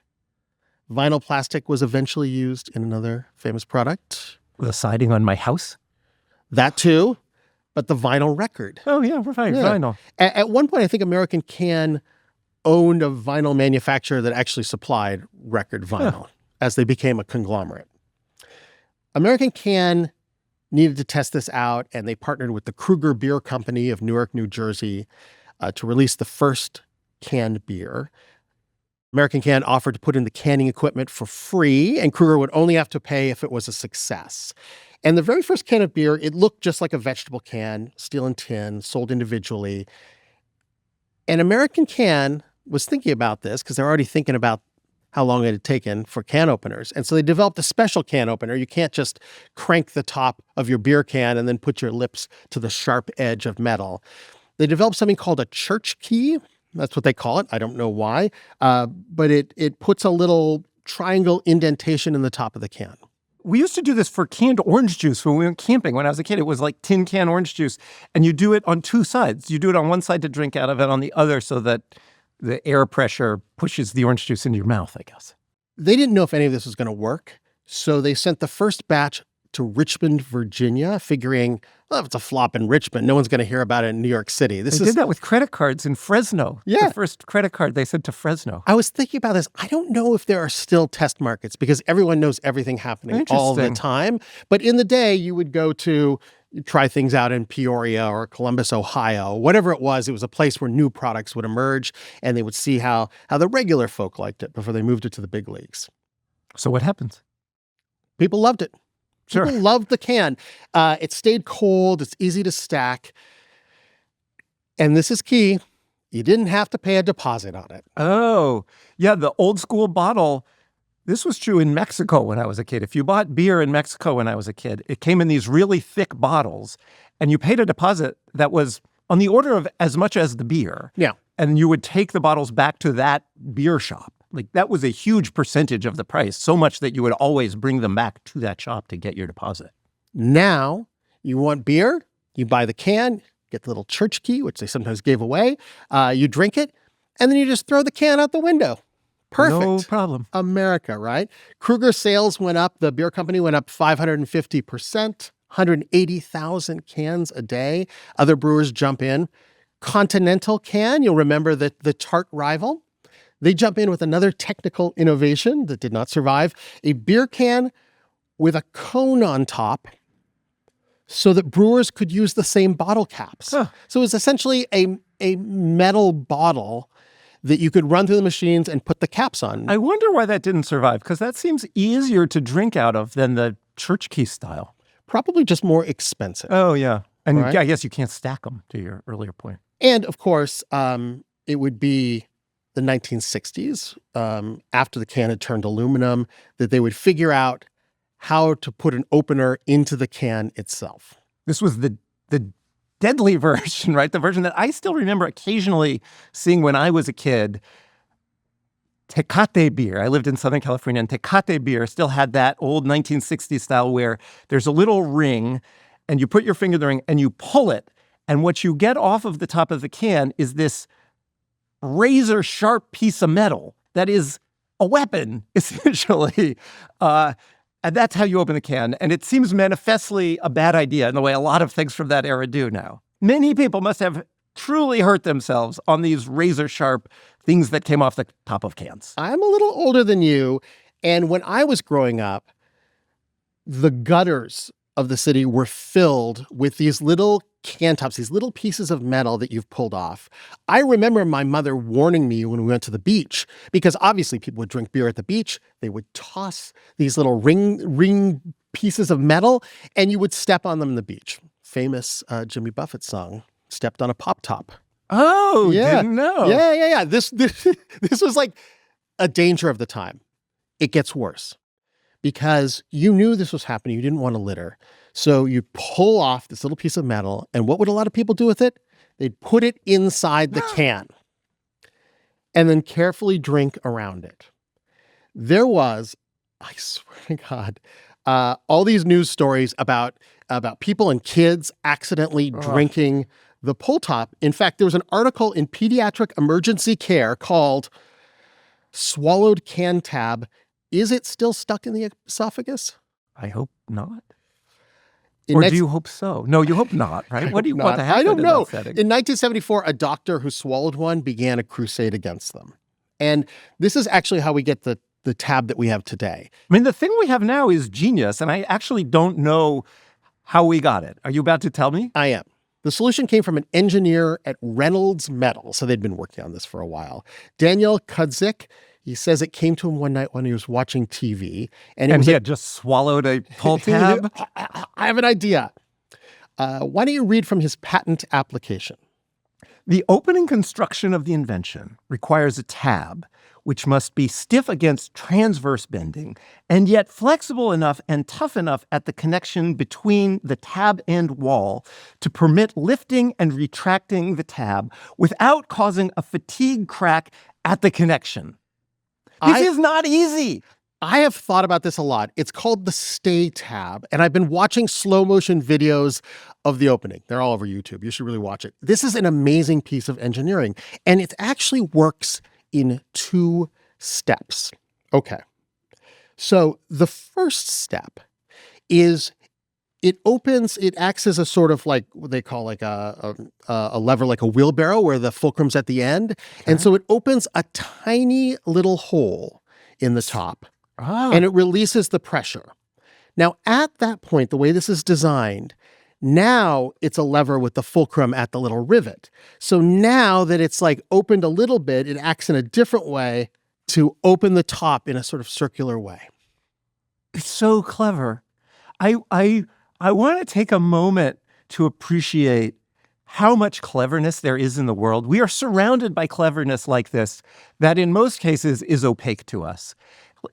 Speaker 1: Vinyl plastic was eventually used in another famous product.
Speaker 2: The siding on my house?
Speaker 1: That too, but the vinyl record.
Speaker 2: Oh, yeah, right, vinyl.
Speaker 1: At one point, I think American Can owned a vinyl manufacturer that actually supplied record vinyl as they became a conglomerate. American Can needed to test this out, and they partnered with the Kruger Beer Company of Newark, New Jersey, to release the first canned beer. American Can offered to put in the canning equipment for free, and Kruger would only have to pay if it was a success. And the very first can of beer, it looked just like a vegetable can, steel and tin, sold individually. And American Can was thinking about this because they're already thinking about how long it had taken for can openers. And so they developed a special can opener. You can't just crank the top of your beer can and then put your lips to the sharp edge of metal. They developed something called a church key. That's what they call it. I don't know why. But it puts a little triangle indentation in the top of the can.
Speaker 2: We used to do this for canned orange juice when we went camping. When I was a kid, it was like tin can orange juice. And you do it on two sides. You do it on one side to drink out of it, on the other so that the air pressure pushes the orange juice into your mouth, I guess.
Speaker 1: They didn't know if any of this was going to work. So they sent the first batch to Richmond, Virginia, figuring, well, if it's a flop in Richmond, no one's going to hear about it in New York City.
Speaker 2: They did that with credit cards in Fresno.
Speaker 1: Yeah.
Speaker 2: The first credit card they sent to Fresno.
Speaker 1: I was thinking about this. I don't know if there are still test markets because everyone knows everything happening all the time. But in the day, you would go to try things out in Peoria or Columbus, Ohio, whatever it was a place where new products would emerge and they would see how the regular folk liked it before they moved it to the big leagues.
Speaker 2: So what happens?
Speaker 1: People loved it.
Speaker 2: Sure.
Speaker 1: People loved the can. It stayed cold. It's easy to stack. And this is key. You didn't have to pay a deposit on it.
Speaker 2: Oh, yeah, the old school bottle. This was true in Mexico when I was a kid. If you bought beer in Mexico when I was a kid, it came in these really thick bottles, and you paid a deposit that was on the order of as much as the beer.
Speaker 1: Yeah.
Speaker 2: And you would take the bottles back to that beer shop. Like, that was a huge percentage of the price, so much that you would always bring them back to that shop to get your deposit.
Speaker 1: Now, you want beer, you buy the can, get the little church key, which they sometimes gave away, you drink it, and then you just throw the can out the window. Perfect.
Speaker 2: No problem.
Speaker 1: America, right? Kruger sales went up. The beer company went up 550%, 180,000 cans a day. Other brewers jump in. Continental Can, you'll remember that the Tart rival, they jump in with another technical innovation that did not survive, a beer can with a cone on top so that brewers could use the same bottle caps. Huh. So it was essentially a metal bottle that you could run through the machines and put the caps on.
Speaker 2: I wonder why that didn't survive, because that seems easier to drink out of than the church key style.
Speaker 1: Probably just more expensive.
Speaker 2: Oh, yeah. And
Speaker 1: right?
Speaker 2: I guess you can't stack them, to your earlier point.
Speaker 1: And, of course, it would be the 1960s, after the can had turned aluminum, that they would figure out how to put an opener into the can itself.
Speaker 2: This was the deadly version, right? The version that I still remember occasionally seeing when I was a kid. Tecate beer. I lived in Southern California, and Tecate beer still had that old 1960s style where there's a little ring, and you put your finger in the ring, and you pull it, and what you get off of the top of the can is this razor-sharp piece of metal that is a weapon, essentially. And that's how you open the can. And it seems manifestly a bad idea in the way a lot of things from that era do now. Many people must have truly hurt themselves on these razor-sharp things that came off the top of cans.
Speaker 1: I'm a little older than you. And when I was growing up, the gutters of the city were filled with these little can tops, these little pieces of metal that you've pulled off. I remember my mother warning me when we went to the beach, because obviously people would drink beer at the beach. They would toss these little ring pieces of metal, and you would step on them in the beach. Famous Jimmy Buffett song, Stepped on a Pop Top.
Speaker 2: Oh,
Speaker 1: yeah.
Speaker 2: Didn't know.
Speaker 1: Yeah. This was like a danger of the time. It gets worse because you knew this was happening. You didn't want to litter. So you pull off this little piece of metal, and what would a lot of people do with it? They'd put it inside the can and then carefully drink around it. There was, I swear to God, all these news stories about people and kids accidentally drinking the pull top. In fact, there was an article in Pediatric Emergency Care called Swallowed Can Tab. Is it still stuck in the esophagus?
Speaker 2: I hope not. Or do you hope so? No, you hope not, right? What do you want to happen?
Speaker 1: I don't know.
Speaker 2: In that setting?
Speaker 1: In 1974, a doctor who swallowed one began a crusade against them. And this is actually how we get the tab that we have today.
Speaker 2: I mean, the thing we have now is genius, and I actually don't know how we got it. Are you about to tell me?
Speaker 1: I am. The solution came from an engineer at Reynolds Metal, so they'd been working on this for a while. Daniel Kudzik, he says it came to him one night when he was watching TV.
Speaker 2: And he had just swallowed a pull tab?
Speaker 1: I have an idea. Why don't you read from his patent application?
Speaker 2: The opening construction of the invention requires a tab, which must be stiff against transverse bending, and yet flexible enough and tough enough at the connection between the tab and wall to permit lifting and retracting the tab without causing a fatigue crack at the connection. This is not easy.
Speaker 1: I have thought about this a lot. It's called the Stay tab, and I've been watching slow motion videos of the opening. They're all over YouTube. You should really watch it. This is an amazing piece of engineering, and it actually works in 2 steps. Okay. So the first step is it acts as a sort of like what they call like a lever, like a wheelbarrow where the fulcrum's at the end. Okay. And so it opens a tiny little hole in the top and it releases the pressure. Now, at that point, the way this is designed, now it's a lever with the fulcrum at the little rivet. So now that it's like opened a little bit, it acts in a different way to open the top in a sort of circular way.
Speaker 2: It's so clever. I want to take a moment to appreciate how much cleverness there is in the world. We are surrounded by cleverness like this that in most cases is opaque to us.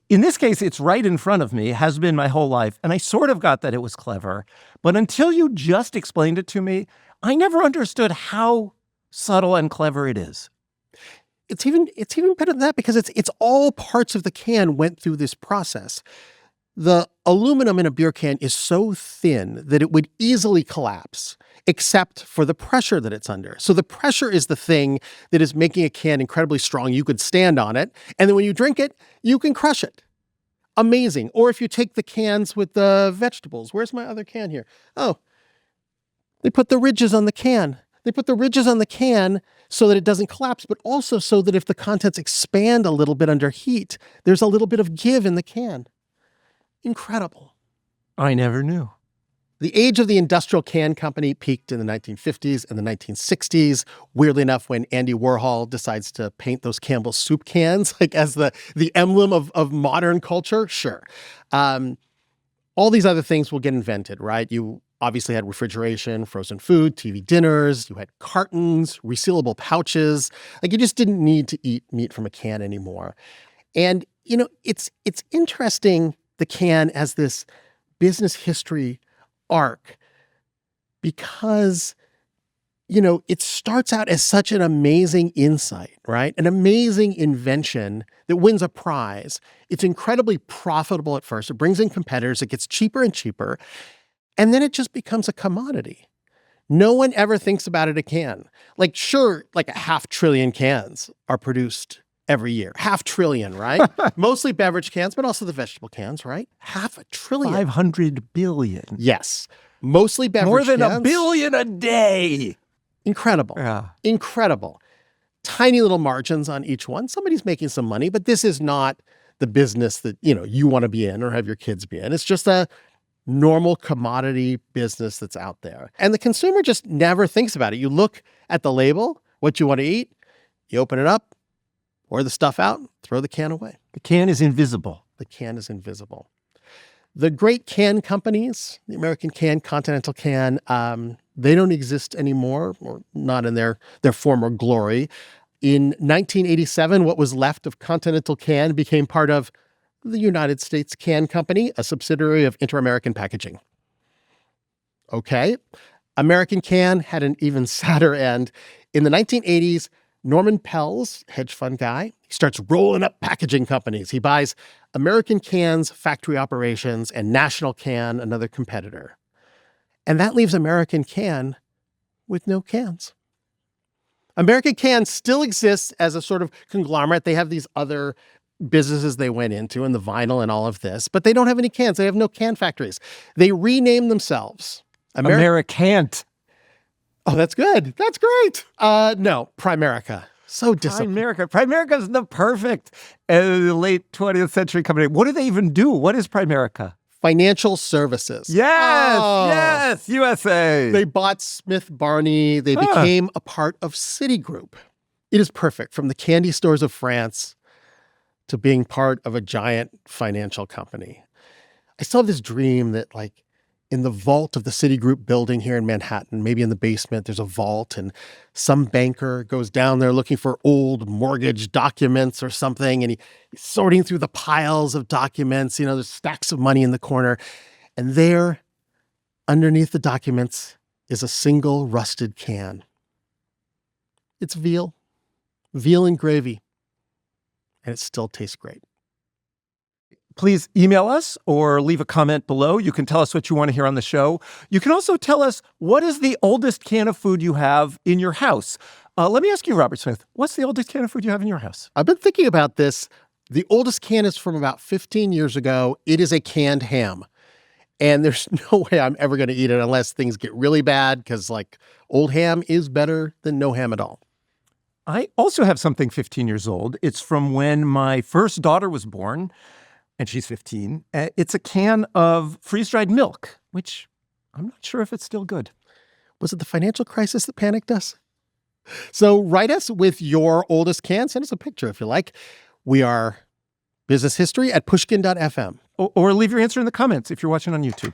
Speaker 2: In this case, it's right in front of me, has been my whole life, and I sort of got that it was clever. But until you just explained it to me, I never understood how subtle and clever it is.
Speaker 1: It's even better than that because it's all parts of the can went through this process. The aluminum in a beer can is so thin that it would easily collapse, except for the pressure that it's under. So the pressure is the thing that is making a can incredibly strong. You could stand on it, and then when you drink it, you can crush it. Amazing. Or if you take the cans with the vegetables. Where's my other can here? Oh, they put the ridges on the can. They put the ridges on the can so that it doesn't collapse, but also so that if the contents expand a little bit under heat, there's a little bit of give in the can. Incredible.
Speaker 2: I never knew.
Speaker 1: The age of the industrial can company peaked in the 1950s and the 1960s. Weirdly enough, when Andy Warhol decides to paint those Campbell's soup cans like as the emblem of modern culture, sure. All these other things will get invented, right? You obviously had refrigeration, frozen food, TV dinners. You had cartons, resealable pouches. Like you just didn't need to eat meat from a can anymore. And, you know, it's interesting, the can as this business history arc, because, you know, it starts out as such an amazing insight, right? An amazing invention that wins a prize. It's incredibly profitable at first. It brings in competitors. It gets cheaper and cheaper. And then it just becomes a commodity. No one ever thinks about it a can. Like, sure, like 500 billion cans are produced every year. 500 billion, right? Mostly beverage cans, but also the vegetable cans, right? 500 billion.
Speaker 2: 500 billion.
Speaker 1: Yes. Mostly beverage cans.
Speaker 2: More than 1 billion a day.
Speaker 1: Incredible.
Speaker 2: Yeah.
Speaker 1: Incredible. Tiny little margins on each one. Somebody's making some money, but this is not the business that, you know, you want to be in or have your kids be in. It's just a normal commodity business that's out there. And the consumer just never thinks about it. You look at the label, what you want to eat, you open it up, pour the stuff out, throw the can away.
Speaker 2: The can is invisible.
Speaker 1: The can is invisible. The great can companies, the American Can, Continental Can, they don't exist anymore, or not in their former glory. In 1987, what was left of Continental Can became part of the United States Can Company, a subsidiary of Inter-American Packaging. Okay. American Can had an even sadder end. In the 1980s, Norman Pell's, hedge fund guy, he starts rolling up packaging companies. He buys American Can's factory operations and National Can, another competitor. And that leaves American Can with no cans. American Can still exists as a sort of conglomerate. They have these other businesses they went into and the vinyl and all of this, but they don't have any cans. They have no can factories. They renamed themselves.
Speaker 2: Americant.
Speaker 1: Oh, that's good. That's great. No, Primerica. So disappointing.
Speaker 2: Primerica is the perfect late 20th century company. What do they even do? What is Primerica?
Speaker 1: Financial services.
Speaker 2: Yes, USA.
Speaker 1: They bought Smith Barney. They became a part of Citigroup. It is perfect, from the candy stores of France to being part of a giant financial company. I still have this dream that, like, in the vault of the Citigroup building here in Manhattan, maybe in the basement, there's a vault, and some banker goes down there looking for old mortgage documents or something, and he's sorting through the piles of documents. You know, there's stacks of money in the corner. And there, underneath the documents, is a single rusted can. It's veal and gravy, and it still tastes great.
Speaker 2: Please email us or leave a comment below. You can tell us what you want to hear on the show. You can also tell us, what is the oldest can of food you have in your house? Let me ask you, Robert Smith, what's the oldest can of food you have in your house?
Speaker 1: I've been thinking about this. The oldest can is from about 15 years ago. It is a canned ham. And there's no way I'm ever going to eat it unless things get really bad, because, like, old ham is better than no ham at all.
Speaker 2: I also have something 15 years old. It's from when my first daughter was born, and she's 15. It's a can of freeze-dried milk, which I'm not sure if it's still good.
Speaker 1: Was it the financial crisis that panicked us? So write us with your oldest can. Send us a picture if you like. We are businesshistory@pushkin.fm.
Speaker 2: Or leave your answer in the comments if you're watching on YouTube.